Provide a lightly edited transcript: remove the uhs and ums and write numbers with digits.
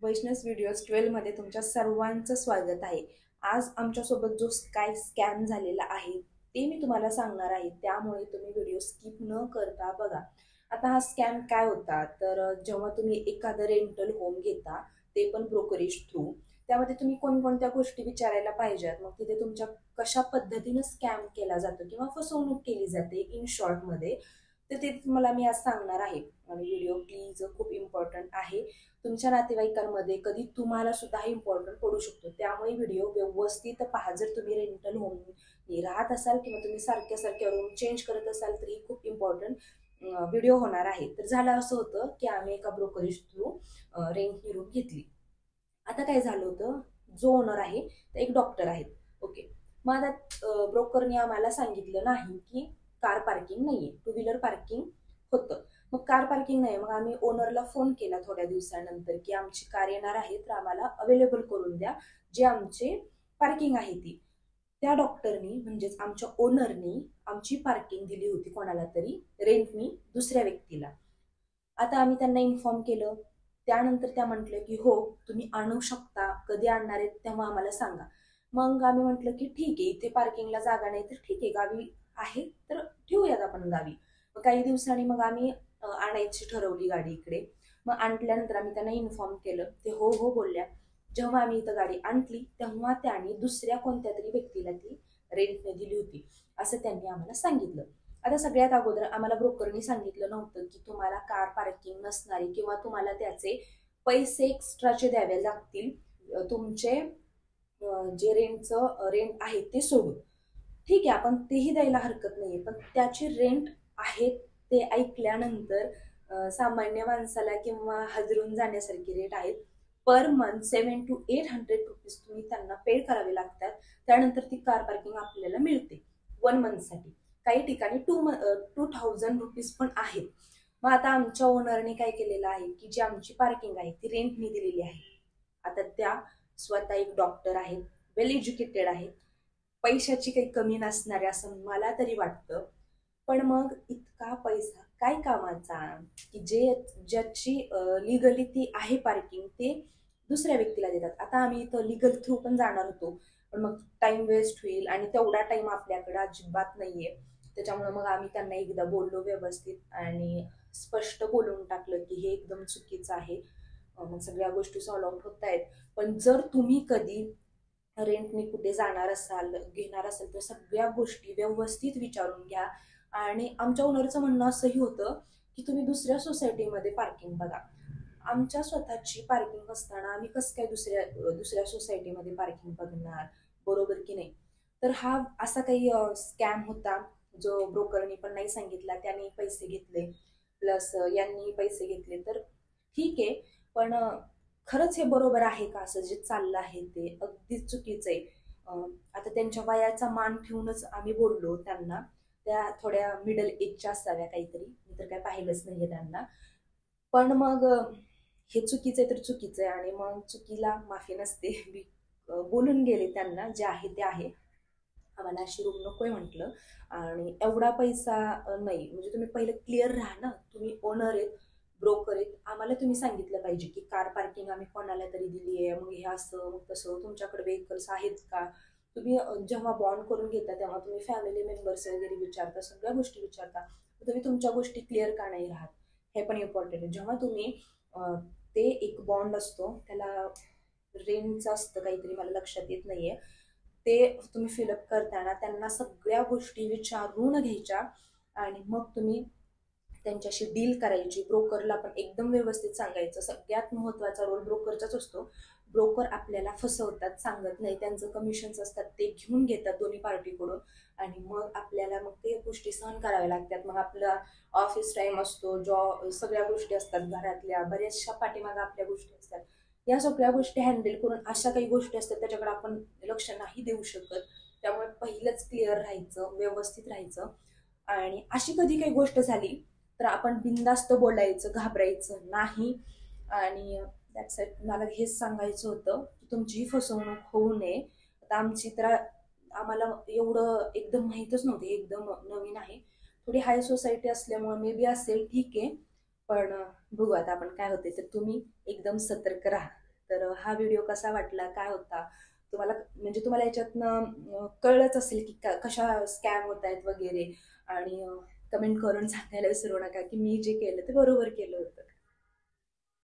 वैष्णव videos 12 मध्ये तुमच्या सर्वांचं स्वागत आहे। आज आमच्यासोबत जो काय स्कॅम झालेला आहे ते मी तुम्हाला सांगणार आहे, त्यामुळे तुम्ही व्हिडिओ स्किप न करता बघा। आता हा स्कॅम काय होता, तर जेव्हा तुम्ही एखादं रेंटल होम घेता ते पण ब्रोकरेज थ्रू, त्यामध्ये तुम्ही कोणकोणत्या गोष्टी विचारायला पाहिजेत, मग तिथे तुमच्या कशा पद्धतीने स्कॅम केला जातो किंवा फसवणूक केली जाते इन शॉर्ट मध्ये, तर ते तुम्हाला मी आज सांगणार आहे। आणि व्हिडिओ प्लीज खूप इम्पॉर्टंट आहे, तुमच्या नातेवाईकांमध्ये कधी तुम्हाला सुद्धा इम्पॉर्टंट पडू शकतो, त्यामुळे व्हिडिओ व्यवस्थित पहा। जर तुम्ही रेंटल होम राहत असाल किंवा तुम्ही सारख्या सारख्या रूम चेंज करत असाल तर ही खूप इम्पॉर्टंट व्हिडिओ होणार आहे। तर झालं असं होतं की आम्ही एका ब्रोकरेज थ्रू रेंटनी रूम घेतली। आता काय झालं होतं, जो ओनर आहे ते एक डॉक्टर आहेत, ओके। मग आता ब्रोकरने आम्हाला सांगितलं नाही की कार पार्किंग नाहीये, टू व्हीलर पार्किंग होतं। मग कार पार्किंग नाही, मग आम्ही ओनरला फोन केला थोड्या दिवसानंतर की आमची कार येणार आहे तर आम्हाला अवेलेबल करून द्या जे आमचे पार्किंग आहे ती। त्या डॉक्टरनी म्हणजेच आमच्या ओनरनी आमची पार्किंग दिली होती कोणाला तरी रेंटनी दुसऱ्या व्यक्तीला। आता आम्ही त्यांना इन्फॉर्म केलं, त्यानंतर त्या म्हटलं की हो तुम्ही आणू शकता, कधी आणणार आहेत तेव्हा आम्हाला सांगा। मग आम्ही म्हटलं की ठीक आहे, इथे पार्किंगला जागा नाही तर ठीक आहे, गावी आहे तर ठेवूयात आपण गावी। मग काही दिवसांनी मग आम्ही आणायची ठरवली गाडी इकडे। मग आणल्यानंतर आम्ही त्यांना इन्फॉर्म केलं, ते हो हो बोलल्या। जेव्हा आम्ही इथं गाडी आणली तेव्हा त्यांनी दुसऱ्या कोणत्या तरी व्यक्तीला ती रेंटने दिली होती असं त्यांनी आम्हाला सांगितलं। आता सगळ्यात अगोदर आम्हाला ब्रोकरनी सांगितलं नव्हतं की तुम्हाला कार पार्किंग नसणारी किंवा तुम्हाला त्याचे पैसे एक्स्ट्राचे द्यावे लागतील, तुमचे जे रेंट आहे ते सोडून। ठीक आहे, आपण तेही द्यायला हरकत नाहीये, पण त्याची रेंट आहे ते ऐकल्यानंतर सामान्य माणसाला किंवा हजरून जाण्यासारखी रेट आहेत। पर मंथ 700 to 800 रुपीज तुम्ही त्यांना पे करावे लागतात, त्यानंतर ती कार पार्किंग आपल्याला मिळते 1 मंथ साठी। काही ठिकाणी 2000 रुपीज पण आहेत। मग आता आमच्या ओनरने काय केलेलं आहे की जी आमची पार्किंग आहे ती रेंटनी दिलेली आहे। आता त्या स्वतः एक डॉक्टर आहेत, वेल एज्युकेटेड आहेत, पैशाची काही कमी नसणारे असं मला तरी वाटतं। पण मग इतका पैसा काय कामाचा की ज्याची लिगली ती आहे पार्किंग ते दुसऱ्या व्यक्तीला देतात। आता आम्ही इथं लिगल थ्रू पण जाणार होतो, पण मग टाइम वेस्ट होईल आणि तेवढा टाइम आपल्याकडे अजिबात नाहीये। त्याच्यामुळे मग आम्ही त्यांना एकदा बोललो व्यवस्थित आणि स्पष्ट बोलून टाकलं की हे एकदम चुकीचं आहे। मग सगळ्या गोष्टी सॉल्व्ह आउट होत आहेत। पण जर तुम्ही कधी रेंटनी कुठे जाणार असाल, घेणार असाल तर सगळ्या गोष्टी व्यवस्थित विचारून घ्या। आणि आमच्या ओनरचं म्हणणं असंही होतं की तुम्ही दुसऱ्या सोसायटीमध्ये पार्किंग बघा। आमच्या स्वतःची पार्किंग असताना आम्ही कसं काय दुसऱ्या सोसायटीमध्ये पार्किंग बघणार, बरोबर की नाही? तर हा असा काही स्कॅम होता जो ब्रोकरनी पण नाही सांगितला, त्याने पैसे घेतले प्लस यांनी पैसे घेतले। तर ठीक आहे, पण खरंच हे बरोबर आहे का? असं जे चाललं आहे ते अगदीच चुकीचं आहे। आता त्यांच्या वयाचा मान ठेवूनच आम्ही बोललो त्यांना, त्या थोड्या मिडल एजच्या असाव्या काहीतरी, मी तर काय पाहिलंच नाहीये त्यांना। पण मग हे चुकीचं आहे तर चुकीचं आहे, आणि मग चुकीला माफी नसते। मी बोलून गेले त्यांना, जे आहे ते आहे, आम्हाला अशी रूम नकोय म्हटलं। आणि एवढा पैसा नाही, म्हणजे तुम्ही पहिले क्लिअर राहा ना, तुम्ही ओनर आहेत, ब्रोकर आहेत, आम्हाला तुम्ही सांगितलं पाहिजे की कार पार्किंग आम्ही कोणाला तरी दिली आहे, मग हे असं मग तसं, तुमच्याकडे व्हेकल्स आहेत का? तुम्ही जेव्हा बॉन्ड करून घेता तेव्हा तुम्ही फॅमिली मेंबर्स वगैरे विचारता, सगळ्या गोष्टी विचारता, तुम्ही तुमच्या गोष्टी क्लिअर का नाही राहत, हे पण इम्पॉर्टंट आहे। जेव्हा तुम्ही ते एक बॉन्ड असतो, त्याला रेंटचं असतं काहीतरी, मला लक्षात येत नाहीये, ते तुम्ही फिलअप करताना त्यांना सगळ्या गोष्टी विचारून घ्यायच्या आणि मग तुम्ही त्यांच्याशी डील करायची। ब्रोकरला पण एकदम व्यवस्थित सांगायचं, सगळ्यात महत्वाचा रोल ब्रोकरचाच असतो। ब्रोकर आपल्याला फसवतात, सांगत नाही, त्यांचं कमिशन्स असतात ते घेऊन घेतात दोन्ही पार्टीकडून, आणि मग आपल्याला मग ते गोष्टी सहन कराव्या लागतात। मग आपला ऑफिस टाइम असतो, जॉब, सगळ्या गोष्टी असतात, घरातल्या बऱ्याचशा पाठीमागे आपल्या गोष्टी असतात, या सगळ्या गोष्टी हँडल करून अशा काही गोष्टी असतात त्याच्याकडे आपण लक्ष नाही देऊ शकत। त्यामुळे पहिलंच क्लिअर राहायचं, व्यवस्थित राहायचं। आणि अशी कधी काही गोष्ट झाली तर आपण बिनधास्त बोलायचं, घाबरायचं नाही। आणि दॅट्स इट, मला हेच सांगायचं होतं की तुमचीही फसवणूक होऊ नये। आता आमची तर आम्हाला एवढं एकदम माहीतच नव्हते, एकदम नवीन आहे, थोडी हाय सोसायटी असल्यामुळे मे बी असेल, ठीक आहे। पण बघू आता आपण काय होते, तर तुम्ही एकदम सतर्क राहा। तर हा व्हिडिओ कसा वाटला, काय होता तुम्हाला, म्हणजे तुम्हाला याच्यातनं कळलंच असेल की कशा स्कॅम होत आहेत वगैरे. आणि कमेंट करून सांगायला विसरू नका की मी जे केलं ते बरोबर केलं होतं.